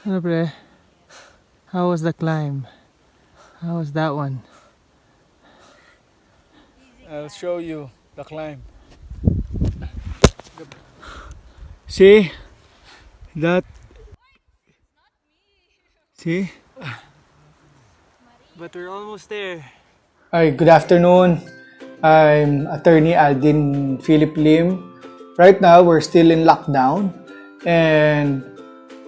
Ano pre? How was the climb? How was that one? I'll show you the climb. See that? See? But we're almost there. Hi, good afternoon. I'm attorney Aldin Philip Lim. Right now, we're still in lockdown, and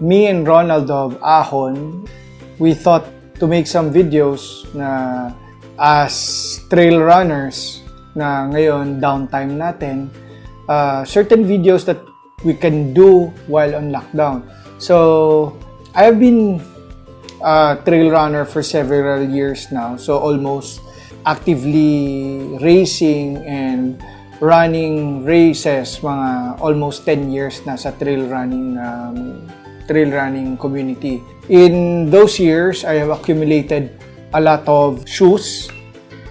me and Ronald of Ahon, we thought to make some videos na as trail runners na ngayon downtime natin, certain videos that we can do while on lockdown. So, I've been a trail runner for several years now, so almost actively racing and running races, mga almost 10 years na sa trail running community. In those years, I have accumulated a lot of shoes.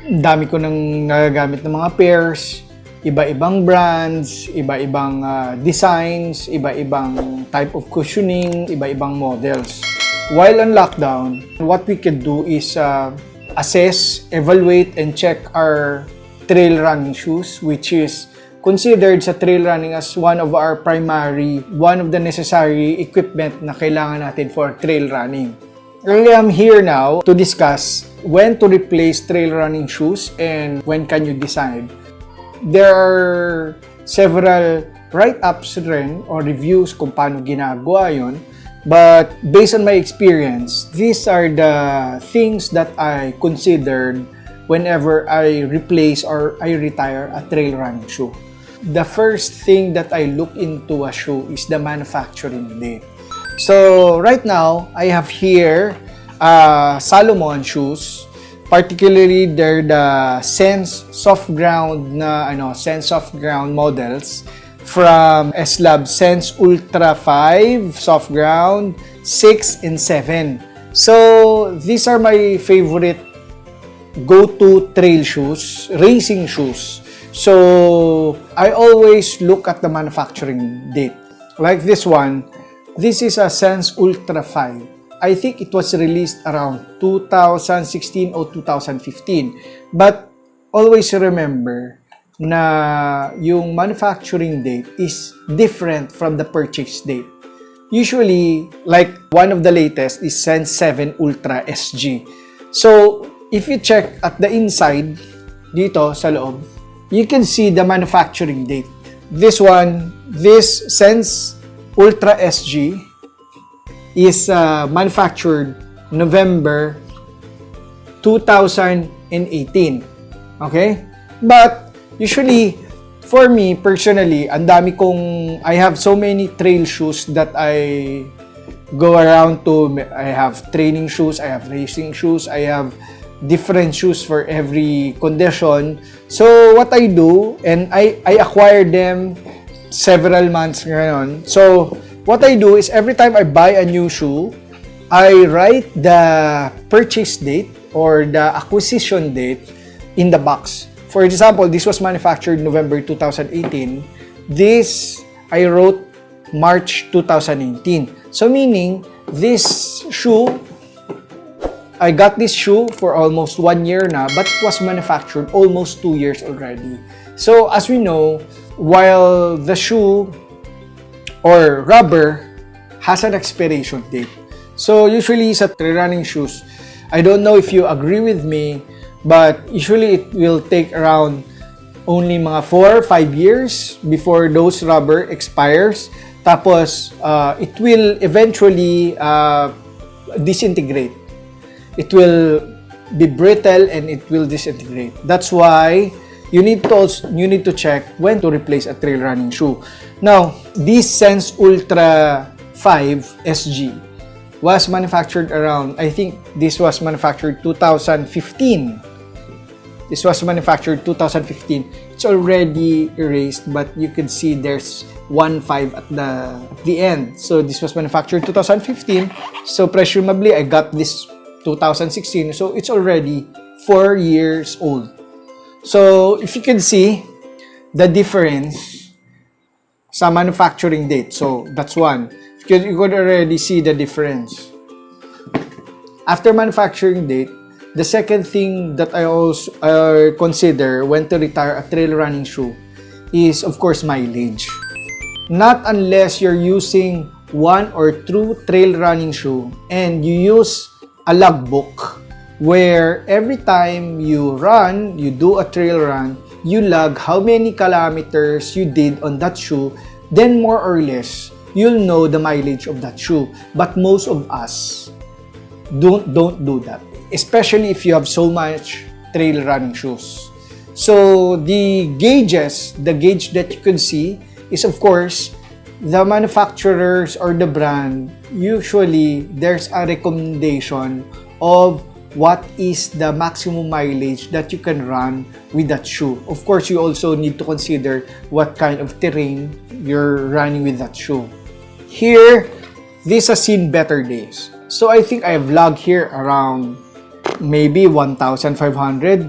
Dami ko nang nagagamit ng mga pairs, iba-ibang brands, iba-ibang designs, iba-ibang type of cushioning, iba-ibang models. While on lockdown, what we can do is assess, evaluate, and check our trail running shoes, which is considered sa trail running as one of the necessary equipment na kailangan natin for trail running. Really, I'm here now to discuss when to replace trail running shoes and when can you decide. There are several write-ups rin or reviews kung paano ginagawa yun. But based on my experience, these are the things that I considered whenever I replace or I retire a trail running shoe. The first thing that I look into a shoe is the manufacturing date. So right now, I have here Salomon shoes. Particularly, they're the Sense Soft Ground Sense Soft Ground models from S-Lab Sense Ultra 5 Soft Ground 6 and 7. So these are my favorite go-to trail shoes, racing shoes. So I always look at the manufacturing date. Like this one, this is a Sense Ultra 5. I think it was released around 2016 or 2015. But always remember na yung manufacturing date is different from the purchase date. Usually, like one of the latest is Sense 7 Ultra SG. So, if you check at the inside, dito sa loob, you can see the manufacturing date. This Sense Ultra SG, is manufactured November 2018. Okay? But usually, for me personally, I have so many trail shoes that I go around to. I have training shoes, I have racing shoes, I have different shoes for every condition. So what I do, and I acquire them several months ngayon. So what I do is every time I buy a new shoe, I write the purchase date or the acquisition date in the box. For example, this was manufactured November 2018. This, I wrote March 2018. So meaning, I got this shoe for almost 1 year na, but it was manufactured almost 2 years already. So as we know, while the shoe or rubber has an expiration date. So usually sa trail running shoes, I don't know if you agree with me, but usually it will take around only mga 4 or 5 years before those rubber expires. Tapos, it will eventually disintegrate. It will be brittle and it will disintegrate. That's why you need to check when to replace a trail running shoe. Now, this Sense Ultra 5 SG was manufactured around, I think this was manufactured 2015. This was manufactured 2015. It's already erased, but you can see there's 1.5 at the end. So this was manufactured 2015. So presumably I got this 2016. So it's already 4 years old. So if you can see the difference sa manufacturing date. So that's one. because you could already see the difference. After manufacturing date, the second thing that I also consider when to retire a trail running shoe is, of course, mileage. Not unless you're using one or two trail running shoe and you use a logbook where every time you run, you do a trail run, you log how many kilometers you did on that shoe, then more or less, you'll know the mileage of that shoe. But most of us don't do that, especially if you have so much trail running shoes. So the gauge that you could see is, of course, the manufacturers or the brand, usually there's a recommendation of what is the maximum mileage that you can run with that shoe. Of course, you also need to consider what kind of terrain you're running with that shoe. Here, this has seen better days. So I think I have logged here around maybe 1,500,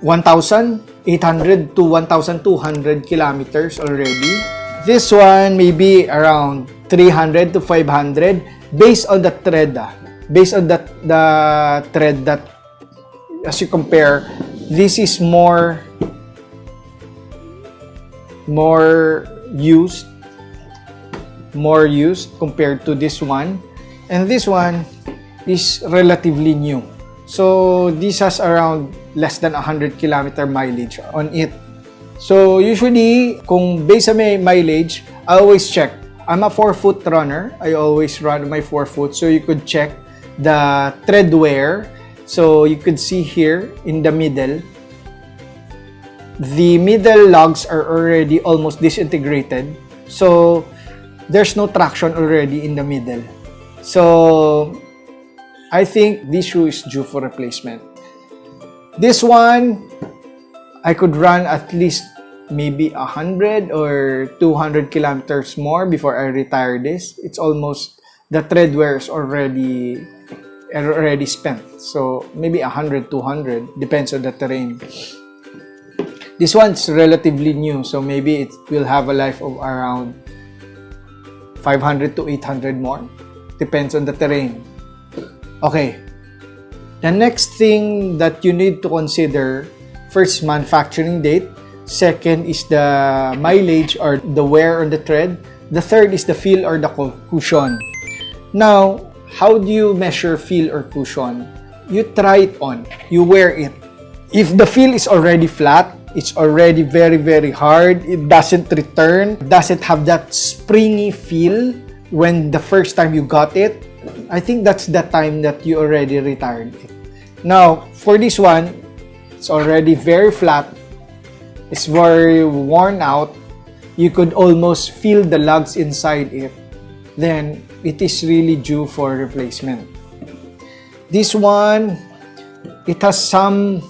1,800 to 1,200 kilometers already. This one maybe around 300 to 500 based on the thread. Based on the thread that, as you compare, this is more used compared to this one, and this one is relatively new. So this has around less than 100 kilometer mileage on it. So usually, kung based sa mileage, I always check. I'm a 4-foot runner. I always run my 4-foot, so you could check the tread wear. So you could see here in the middle, the middle lugs are already almost disintegrated. So there's no traction already in the middle. So I think this shoe is due for replacement. This one, I could run at least maybe 100 or 200 kilometers more before I retire this. It's almost, the tread wear is already spent. So maybe 100, 200, depends on the terrain. This one's relatively new, so maybe it will have a life of around 500 to 800 more. Depends on the terrain. Okay. The next thing that you need to consider, first, manufacturing date. Second is the mileage or the wear on the tread. The third is the feel or the cushion. Now, how do you measure feel or cushion? You try it on. You wear it. If the feel is already flat, it's already very, very hard, it doesn't return, doesn't have that springy feel when the first time you got it, I think that's the time that you already retired it. Now, for this one, it's already very flat. It's very worn out. You could almost feel the lugs inside it. Then, it is really due for replacement. This one, it has some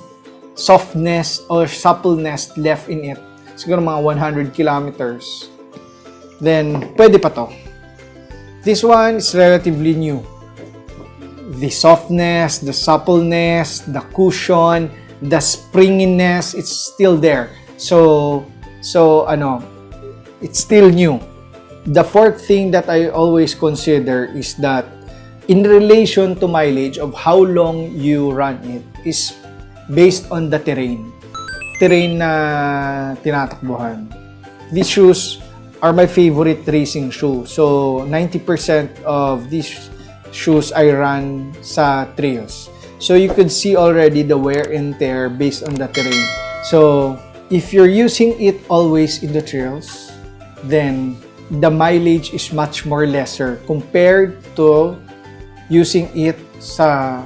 softness or suppleness left in it. Siguro mga 100 kilometers. Then, pwede pa to. This one is relatively new. The softness, the suppleness, the cushion, the springiness, it's still there. So it's still new. The fourth thing that I always consider is that in relation to mileage of how long you run it is based on the terrain na tinatakbuhan. These shoes are my favorite racing shoe. So 90% of these shoes I run sa trails. So you could see already the wear and tear based on the terrain. So if you're using it always in the trails, then the mileage is much more lesser compared to using it sa,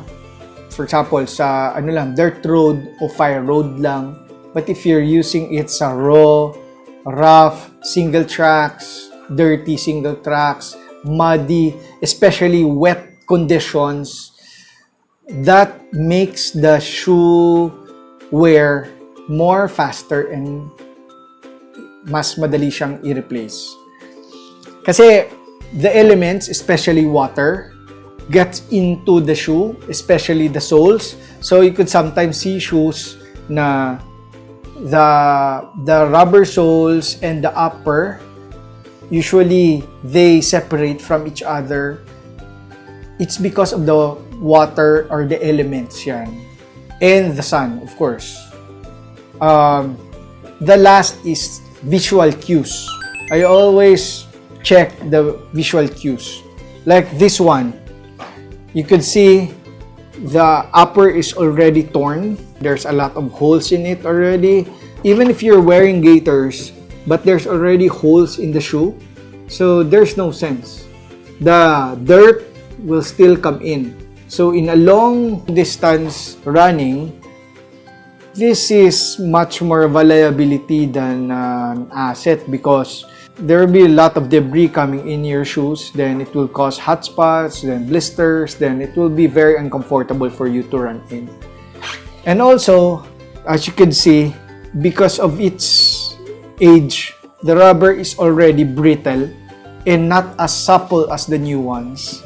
for example, sa dirt road o fire road lang. But if you're using it sa raw, rough, single tracks, dirty single tracks, muddy, especially wet conditions, that makes the shoe wear more faster and mas madali siyang i-replace. Kasi the elements, especially water, gets into the shoe, especially the soles. So you could sometimes see shoes na the rubber soles and the upper usually they separate from each other. It's because of the water or the elements yan. And the sun, of course. The last is visual cues. I always check the visual cues. Like this one. You could see the upper is already torn. There's a lot of holes in it already. Even if you're wearing gaiters, but there's already holes in the shoe, so there's no sense. The dirt will still come in. So in a long distance running, this is much more of a liability than an asset because there will be a lot of debris coming in your shoes, then it will cause hot spots, then blisters, then it will be very uncomfortable for you to run in. And also, as you can see, because of its age, the rubber is already brittle and not as supple as the new ones.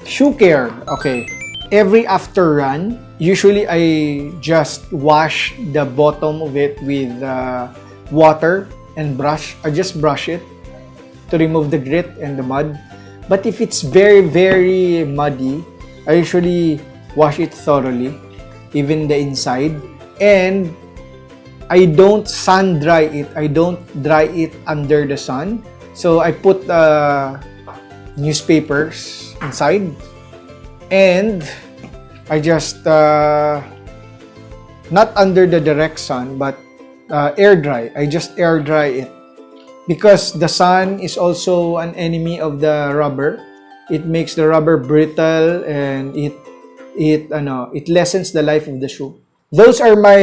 Shoe care, okay. Every after run, usually I just wash the bottom of it with water and brush. I just brush it to remove the grit and the mud. But if it's very, very muddy, I usually wash it thoroughly, even the inside. And I don't sun dry it. I don't dry it under the sun. So I put newspapers inside. And I just, not under the direct sun, but air dry. I just air dry it. Because the sun is also an enemy of the rubber. It makes the rubber brittle and it lessens the life of the shoe. Those are my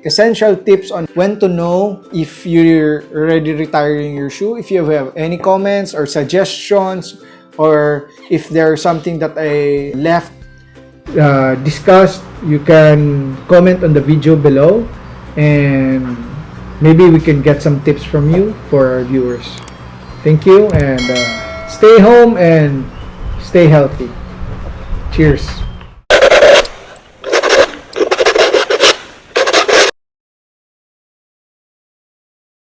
essential tips on when to know if you're already retiring your shoe. If you have any comments or suggestions, or if there's something that I left discussed, you can comment on the video below and maybe we can get some tips from you for our viewers. Thank you, and stay home and stay healthy. Cheers.